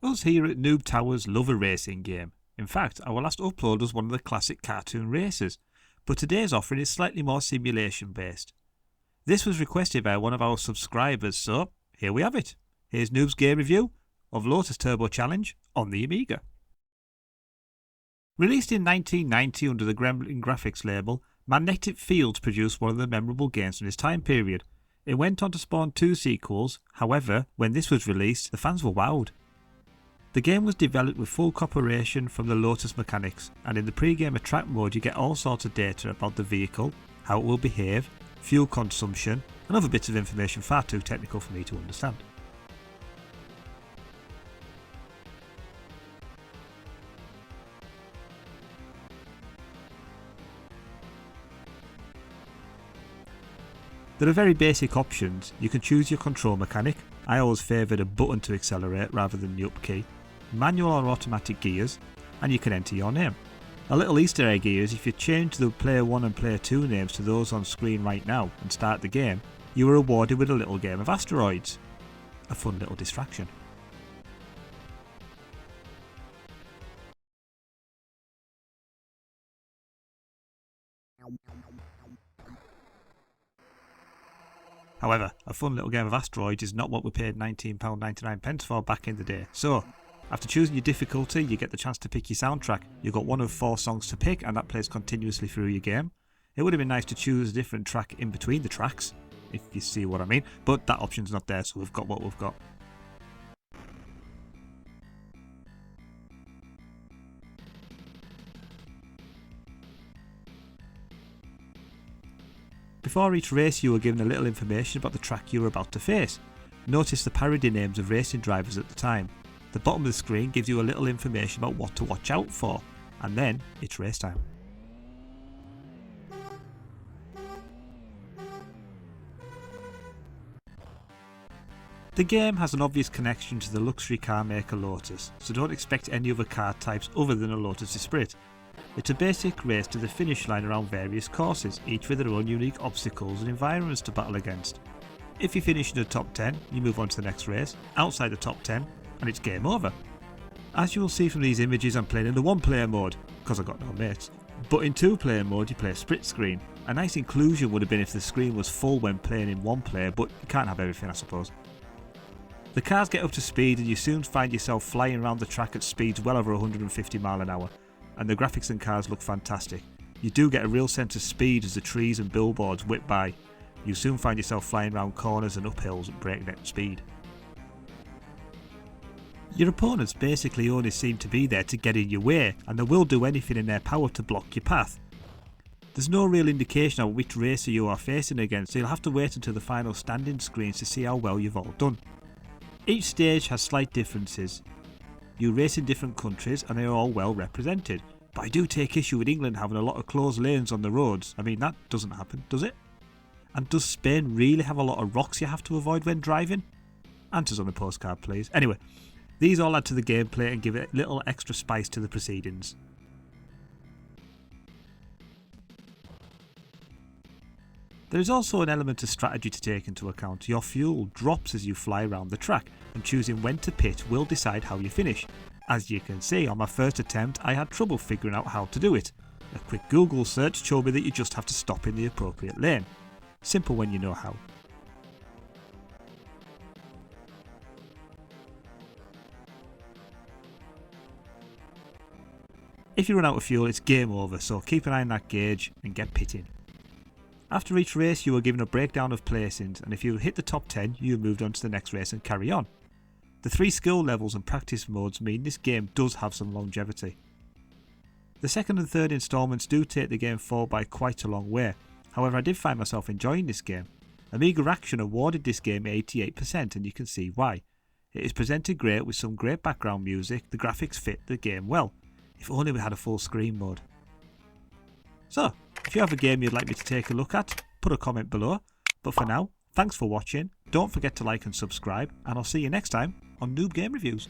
Us here at Noob Towers love a racing game. In fact, our last upload was one of the classic cartoon races, but today's offering is slightly more simulation based. This was requested by one of our subscribers, so here we have it. Here's Noob's game review of Lotus Turbo Challenge on the Amiga. Released in 1990 under the Gremlin Graphics label, Magnetic Fields produced one of the memorable games from this time period. It went on to spawn 2 sequels, however, when this was released, the fans were wowed. The game was developed with full cooperation from the Lotus mechanics, and in the pre-game attract mode you get all sorts of data about the vehicle, how it will behave, fuel consumption, and other bits of information far too technical for me to understand. There are very basic options. You can choose your control mechanic. I always favoured a button to accelerate rather than the up key, manual or automatic gears, and you can enter your name. A little Easter egg here is if you change the player 1 and player 2 names to those on screen right now and start the game, you are rewarded with a little game of asteroids. A fun little distraction. However, a fun little game of asteroids is not what we paid £19.99 for back in the day. So, after choosing your difficulty, you get the chance to pick your soundtrack. You've got one of 4 songs to pick and that plays continuously through your game. It would have been nice to choose a different track in between the tracks, if you see what I mean, but that option's not there, so we've got what we've got. Before each race you were given a little information about the track you were about to face. Notice the parody names of racing drivers at the time. The bottom of the screen gives you a little information about what to watch out for, and then it's race time. The game has an obvious connection to the luxury car maker Lotus, so don't expect any other car types other than a Lotus Esprit. It's a basic race to the finish line around various courses, each with their own unique obstacles and environments to battle against. If you finish in the top 10, you move on to the next race, outside the top 10, and it's game over. As you will see from these images, I'm playing in the 1-player mode, because I've got no mates. But in 2-player mode you play a split screen. A nice inclusion would have been if the screen was full when playing in 1-player, but you can't have everything, I suppose. The cars get up to speed and you soon find yourself flying around the track at speeds well over 150 mph. And the graphics and cars look fantastic. You do get a real sense of speed as the trees and billboards whip by. You soon find yourself flying around corners and up hills at breakneck speed. Your opponents basically only seem to be there to get in your way, and they will do anything in their power to block your path. There's no real indication of which racer you are facing against, so you'll have to wait until the final standing screens to see how well you've all done. Each stage has slight differences. You race in different countries and they are all well represented, but I do take issue with England having a lot of closed lanes on the roads. I mean, that doesn't happen, does it? And does Spain really have a lot of rocks you have to avoid when driving? Answers on the postcard please. Anyway, these all add to the gameplay and give it a little extra spice to the proceedings. There is also an element of strategy to take into account. Your fuel drops as you fly around the track, and choosing when to pit will decide how you finish. As you can see, on my first attempt I had trouble figuring out how to do it. A quick Google search showed me that you just have to stop in the appropriate lane. Simple when you know how. If you run out of fuel it's game over, so keep an eye on that gauge and get pitting. After each race you are given a breakdown of placings, and if you hit the top 10 you are moved on to the next race and carry on. The 3 skill levels and practice modes mean this game does have some longevity. The second and third instalments do take the game forward by quite a long way, however I did find myself enjoying this game. Amiga Action awarded this game 88% and you can see why. It is presented great with some great background music, the graphics fit the game well. If only we had a full screen mode. So, if you have a game you'd like me to take a look at, put a comment below. But for now, thanks for watching, don't forget to like and subscribe, and I'll see you next time on Noob Game Reviews.